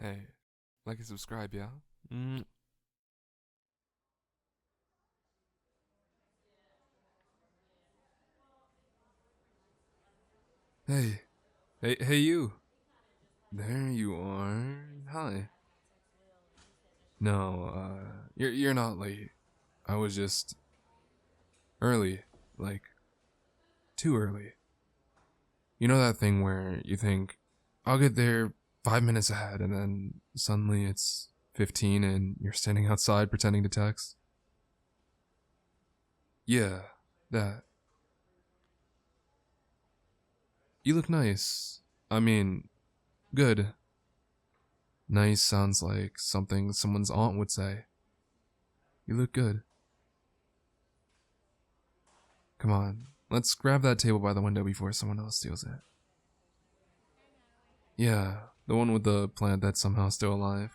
Hey, like and subscribe, yeah? Mm. Hey, hey, you. There you are. Hi. No, you're not late. I was just early, like too early. You know that thing where you think I'll get there 5 minutes ahead, and then suddenly it's 15, and you're standing outside pretending to text. Yeah, that. You look nice. I mean, good. Nice sounds like something someone's aunt would say. You look good. Come on, let's grab that table by the window before someone else steals it. Yeah, the one with the plant that's somehow still alive.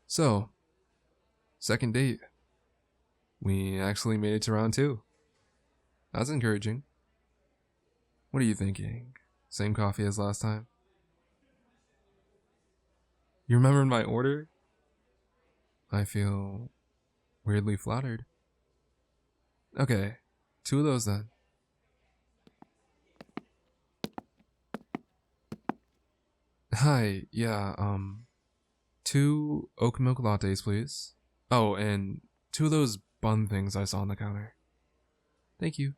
So, second date. We actually made it to round two. That's encouraging. What are you thinking? Same coffee as last time? You remembered my order? I feel weirdly flattered. Okay, two of those then. Hi, yeah, two oat milk lattes, please. Oh, and two of those bun things I saw on the counter. Thank you.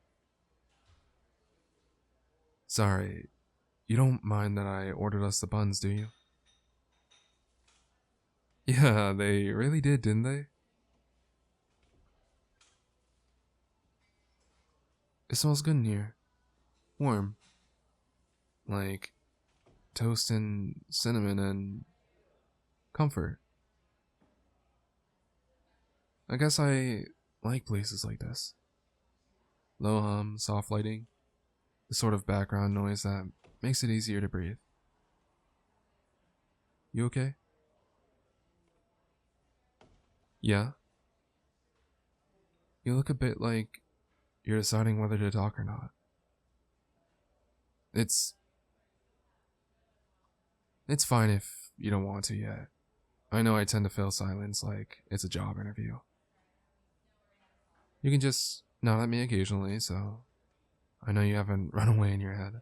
Sorry, you don't mind that I ordered us the buns, do you? Yeah, they really did, didn't they? It smells good in here. Warm. Like toast and cinnamon and comfort. I guess I like places like this. Low hum, soft lighting, the sort of background noise that makes it easier to breathe. You okay? Yeah? You look a bit like you're deciding whether to talk or not. It's it's fine if you don't want to yet. I know I tend to fill silence like it's a job interview. You can just nod at me occasionally, so I know you haven't run away in your head.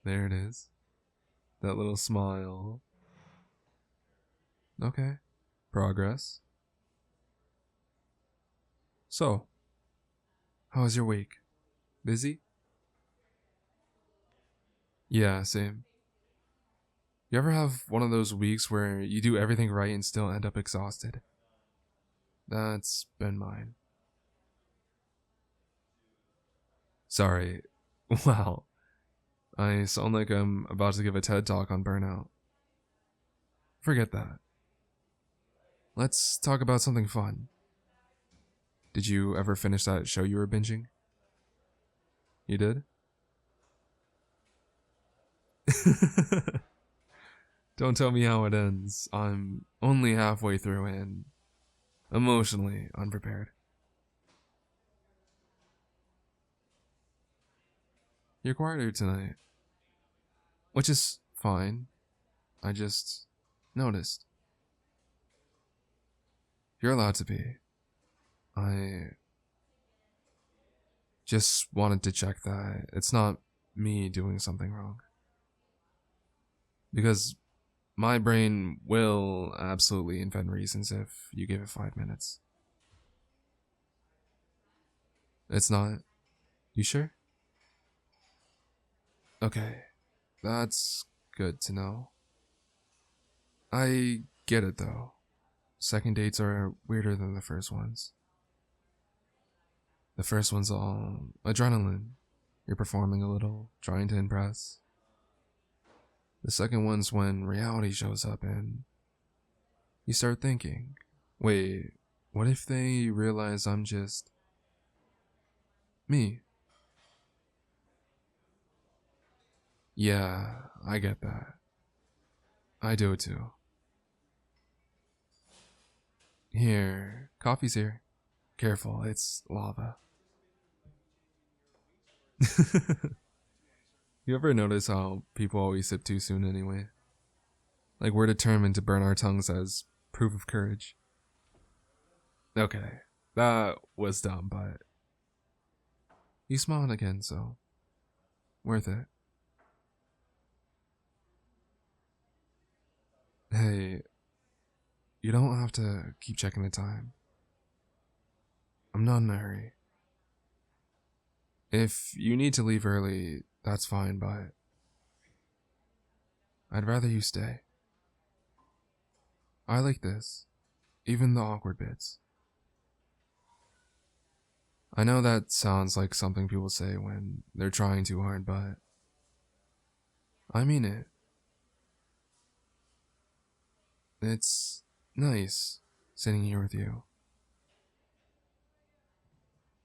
There it is. That little smile. Okay. Progress. So, how was your week? Busy? Yeah, same. You ever have one of those weeks where you do everything right and still end up exhausted? That's been mine. Sorry. Wow. I sound like I'm about to give a TED talk on burnout. Forget that. Let's talk about something fun. Did you ever finish that show you were binging? You did? Don't tell me how it ends. I'm only halfway through and emotionally unprepared. You're quieter tonight, which is fine. I just noticed. You're allowed to be. I just wanted to check that it's not me doing something wrong. Because my brain will absolutely invent reasons if you give it 5 minutes. It's not. You sure? Okay, that's good to know. I get it though. Second dates are weirder than the first ones. The first one's all adrenaline. You're performing a little, trying to impress. The second one's when reality shows up and you start thinking, wait, what if they realize I'm just me? Yeah, I get that. I do it too. Here, Coffee's here. Careful, it's lava. You ever notice how people always sip too soon anyway? Like we're determined to burn our tongues as proof of courage. Okay, that was dumb, but you smiled again, so worth it. Hey, you don't have to keep checking the time. I'm not in a hurry. If you need to leave early, that's fine, but I'd rather you stay. I like this, even the awkward bits. I know that sounds like something people say when they're trying too hard, but I mean it. It's nice sitting here with you.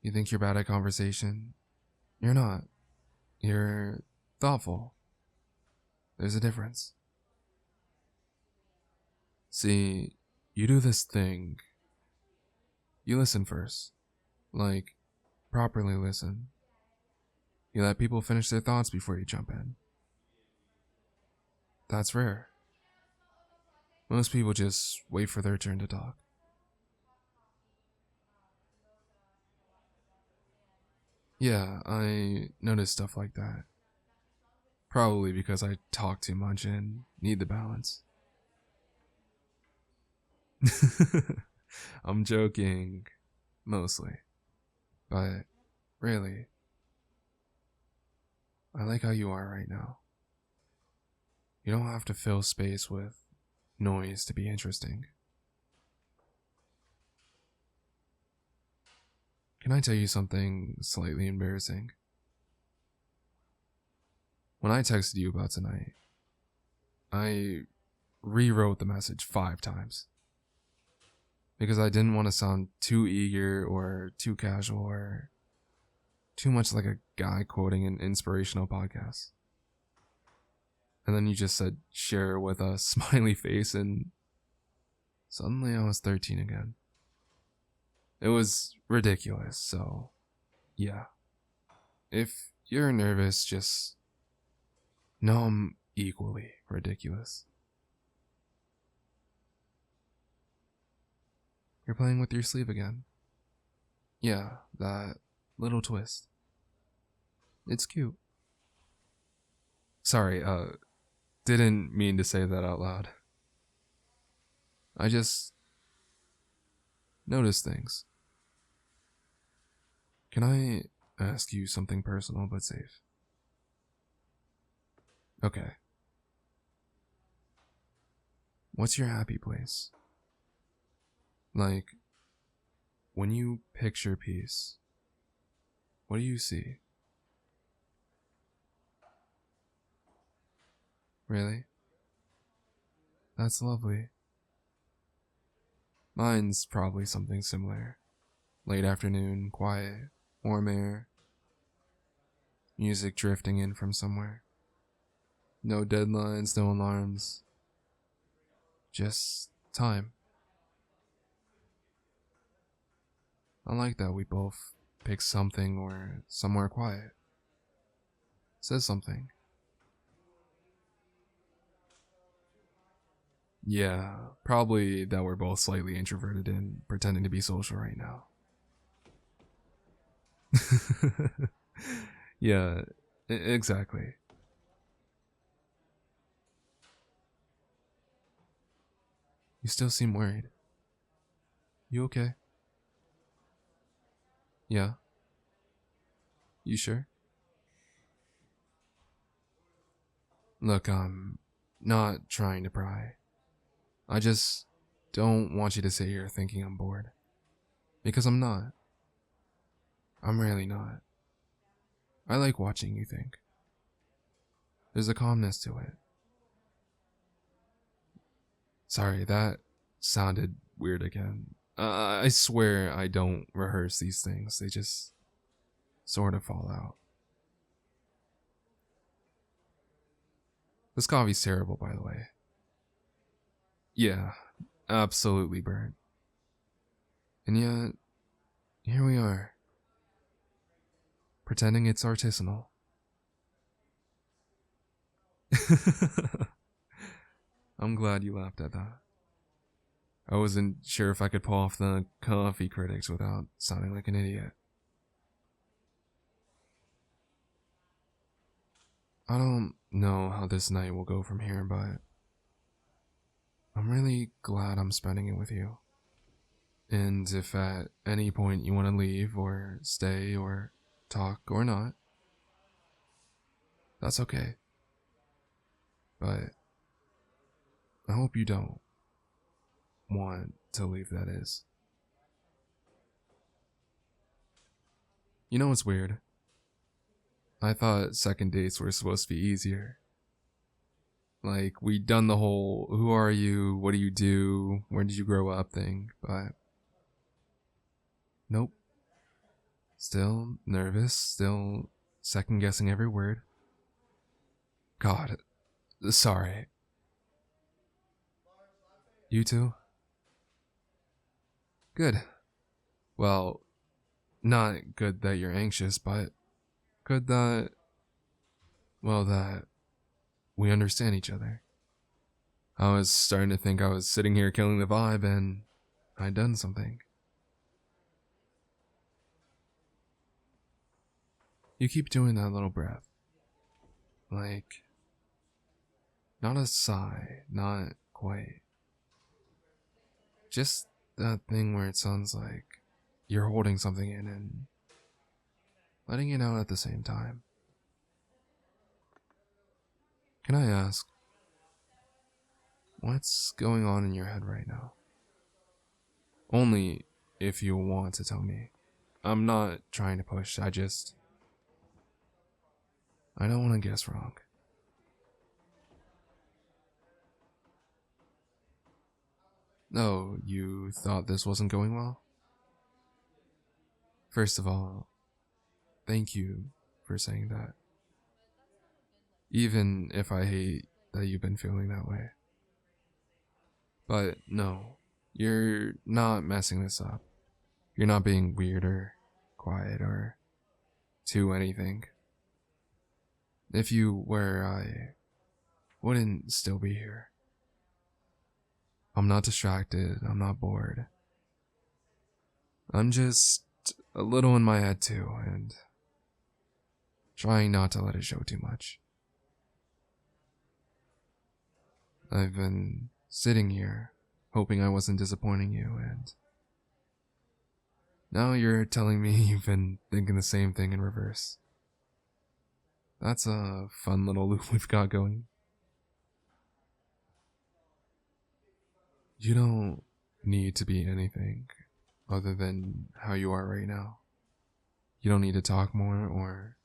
You think you're bad at conversation? You're not. You're thoughtful. There's a difference. See, you do this thing. You listen first. Like, properly listen. You let people finish their thoughts before you jump in. That's rare. Most people just wait for their turn to talk. Yeah, I notice stuff like that. Probably because I talk too much and need the balance. I'm joking, mostly. But really, I like how you are right now. You don't have to fill space with noise to be interesting. Can I tell you something slightly embarrassing? When I texted you about tonight, I rewrote the message 5 times. Because I didn't want to sound too eager or too casual or too much like a guy quoting an inspirational podcast. And then you just said share with a smiley face, and suddenly I was 13 again. It was ridiculous, so yeah. If you're nervous, just know I'm equally ridiculous. You're playing with your sleeve again. Yeah, that little twist. It's cute. Sorry, didn't mean to say that out loud. I just notice things. Can I ask you something personal but safe? Okay. What's your happy place? Like, when you picture peace, what do you see? Really? That's lovely. Mine's probably something similar. Late afternoon, quiet, warm air, music drifting in from somewhere. No deadlines, no alarms. Just time. I like that we both pick something or somewhere quiet. Says something. Yeah, probably that we're both slightly introverted and pretending to be social right now. Yeah, exactly. You still seem worried. You okay? Yeah. You sure? Look, I'm not trying to pry. I just don't want you to sit here thinking I'm bored. Because I'm not. I'm really not. I like watching you think. There's a calmness to it. Sorry, that sounded weird again. I swear I don't rehearse these things. They just sort of fall out. This coffee's terrible, by the way. Yeah, absolutely burnt. And yet, here we are, pretending it's artisanal. I'm glad you laughed at that. I wasn't sure if I could pull off the coffee critics without sounding like an idiot. I don't know how this night will go from here, but I'm really glad I'm spending it with you. And if at any point you want to leave or stay or talk or not, that's okay. But I hope you don't want to leave, that is. You know what's weird? I thought second dates were supposed to be easier. Like, we'd done the whole who are you, what do you do, where did you grow up thing, but nope. Still nervous, still second guessing every word. God, sorry. You too? Good. Well, not good that you're anxious, but good that, well, that we understand each other. I was starting to think I was sitting here killing the vibe and I'd done something. You keep doing that little breath. Like, not a sigh, not quite. Just that thing where it sounds like you're holding something in and letting it out at the same time. Can I ask, what's going on in your head right now? Only if you want to tell me. I'm not trying to push, I don't want to guess wrong. Oh, you thought this wasn't going well? First of all, thank you for saying that. Even if I hate that you've been feeling that way. But no, you're not messing this up. You're not being weird or quiet or to anything. If you were, I wouldn't still be here. I'm not distracted, I'm not bored. I'm just a little in my head too, and trying not to let it show too much. I've been sitting here, hoping I wasn't disappointing you, and now you're telling me you've been thinking the same thing in reverse. That's a fun little loop we've got going. You don't need to be anything other than how you are right now. You don't need to talk more or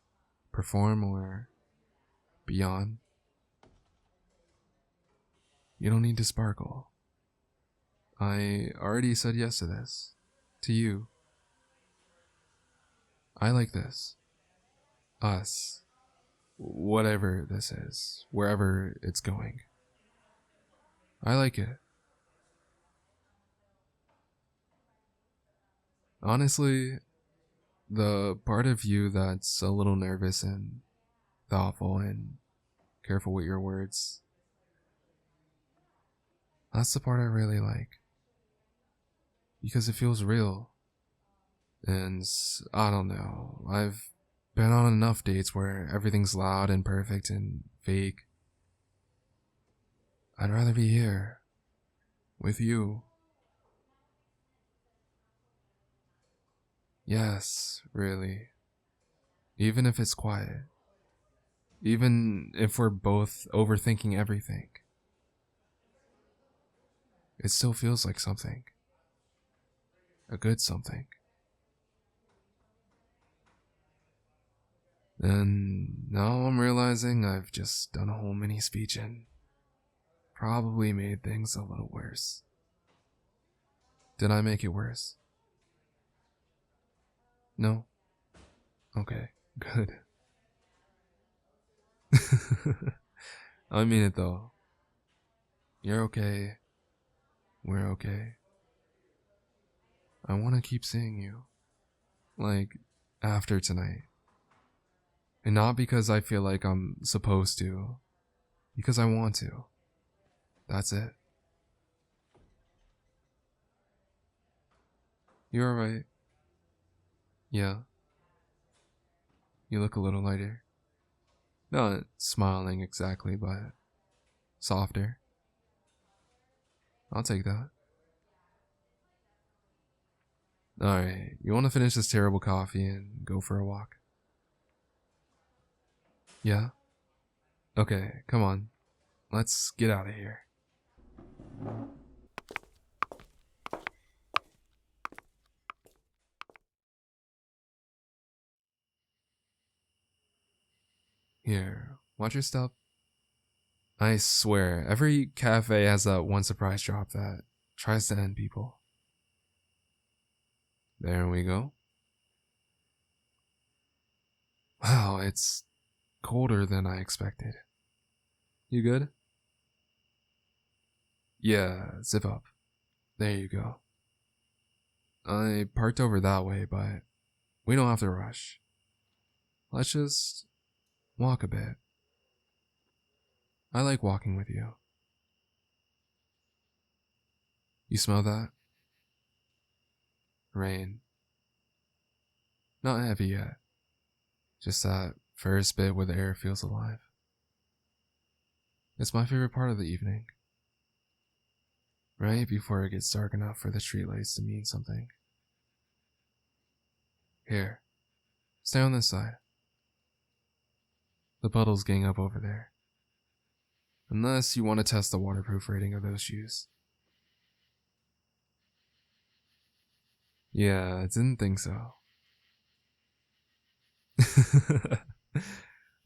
perform or beyond. You don't need to sparkle. I already said yes to this. To you. I like this. Us. Whatever this is. Wherever it's going. I like it. Honestly, the part of you that's a little nervous and thoughtful and careful with your words, that's the part I really like. Because it feels real. And I don't know, I've been on enough dates where everything's loud and perfect and fake. I'd rather be here, with you. Yes, really. Even if it's quiet. Even if we're both overthinking everything. It still feels like something. A good something. And now I'm realizing I've just done a whole mini speech and probably made things a little worse. Did I make it worse? No? Okay, good. I mean it though. You're okay. We're okay. I want to keep seeing you. Like, after tonight. And not because I feel like I'm supposed to. Because I want to. That's it. You alright? Yeah. You look a little lighter. Not smiling exactly, but softer. I'll take that. Alright, you want to finish this terrible coffee and go for a walk? Yeah? Okay, come on. Let's get out of here. Here, watch your step. I swear, every cafe has that one surprise drop that tries to end people. There we go. Wow, it's colder than I expected. You good? Yeah, zip up. There you go. I parked over that way, but we don't have to rush. Let's just walk a bit. I like walking with you. You smell that? Rain. Not heavy yet. Just that first bit where the air feels alive. It's my favorite part of the evening. Right before it gets dark enough for the streetlights to mean something. Here, stay on this side. The puddles gang up over there. Unless you want to test the waterproof rating of those shoes. Yeah, I didn't think so.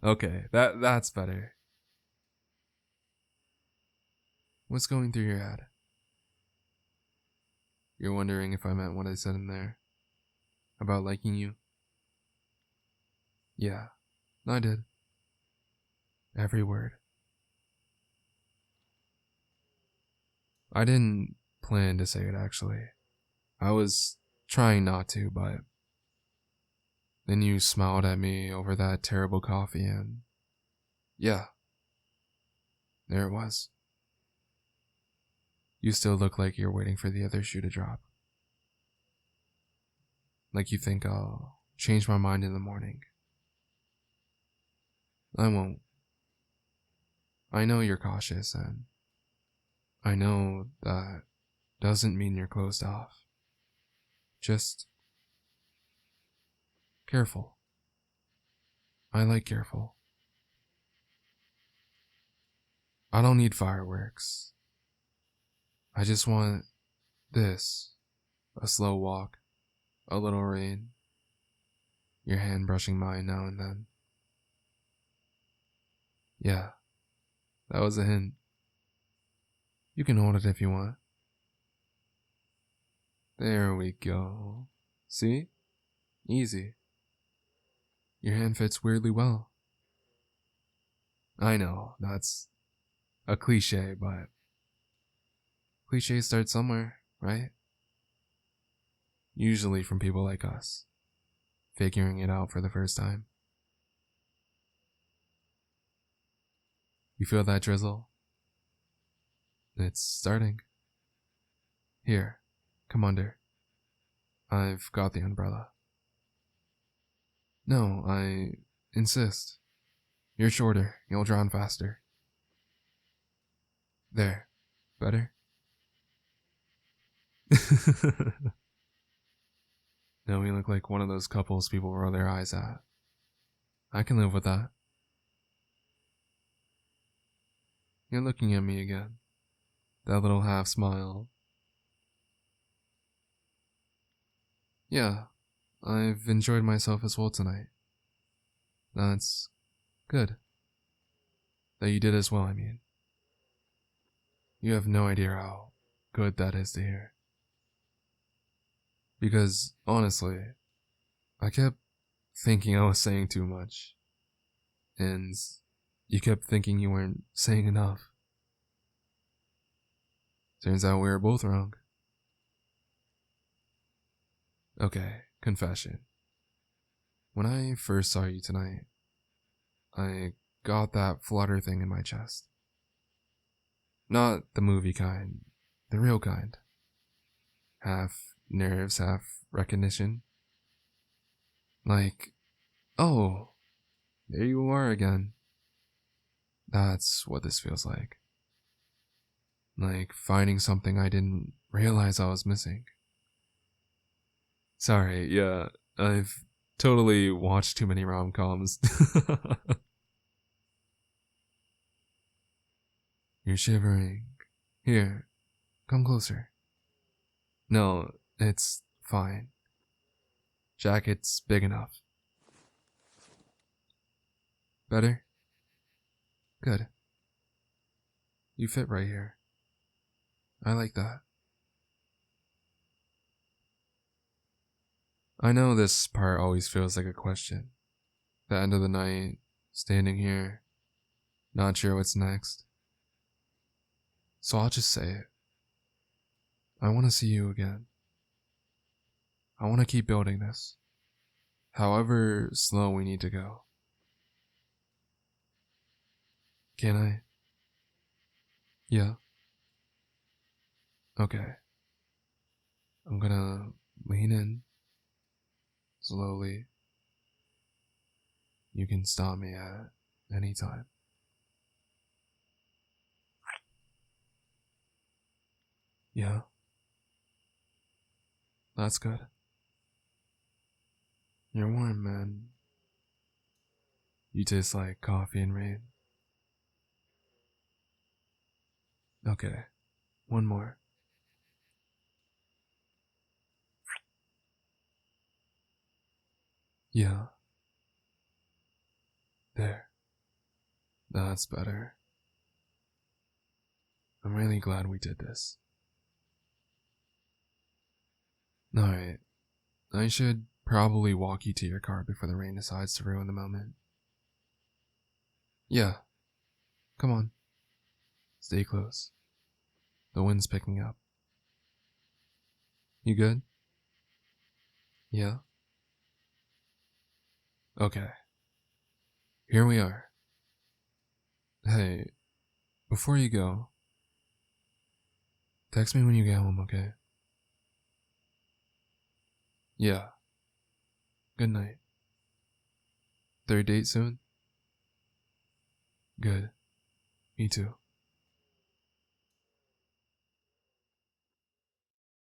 Okay, that's better. What's going through your head? You're wondering if I meant what I said in there? About liking you? Yeah, I did. Every word. I didn't plan to say it actually. I was trying not to, but then you smiled at me over that terrible coffee and yeah, there it was. You still look like you're waiting for the other shoe to drop. Like you think I'll change my mind in the morning. I won't. I know you're cautious, and I know that doesn't mean you're closed off. Just careful. I like careful. I don't need fireworks. I just want this. A slow walk, a little rain, your hand brushing mine now and then. Yeah, that was a hint. You can hold it if you want. There we go. See? Easy. Your hand fits weirdly well. I know, that's a cliche, but cliches start somewhere, right? Usually from people like us, figuring it out for the first time. You feel that drizzle? It's starting. Here, come under. I've got the umbrella. No, I insist. You're shorter, you'll drown faster. There. Better? No, we look like one of those couples people roll their eyes at. I can live with that. You're looking at me again. That little half smile. Yeah, I've enjoyed myself as well tonight. That's good. That you did as well, I mean. You have no idea how good that is to hear. Because, honestly, I kept thinking I was saying too much. And you kept thinking you weren't saying enough. Turns out we were both wrong. Okay, confession. When I first saw you tonight, I got that flutter thing in my chest. Not the movie kind, the real kind. Half nerves, half recognition. Like, oh, there you are again. That's what this feels like. Like finding something I didn't realize I was missing. Sorry, yeah, I've totally watched too many rom-coms. You're shivering. Here, come closer. No, it's fine. Jacket's big enough. Better? Good. You fit right here. I like that. I know this part always feels like a question. The end of the night, standing here, not sure what's next. So I'll just say it. I want to see you again. I want to keep building this. However slow we need to go. Can I? Yeah. Okay. I'm gonna lean in. Slowly. You can stop me at any time. Yeah. That's good. You're warm, man. You taste like coffee and rain. Okay. One more. Yeah. There. That's better. I'm really glad we did this. Alright. I should probably walk you to your car before the rain decides to ruin the moment. Yeah. Come on. Stay close. The wind's picking up. You good? Yeah? Okay. Here we are. Hey, before you go, text me when you get home, okay? Yeah. Good night. Third date soon? Good. Me too.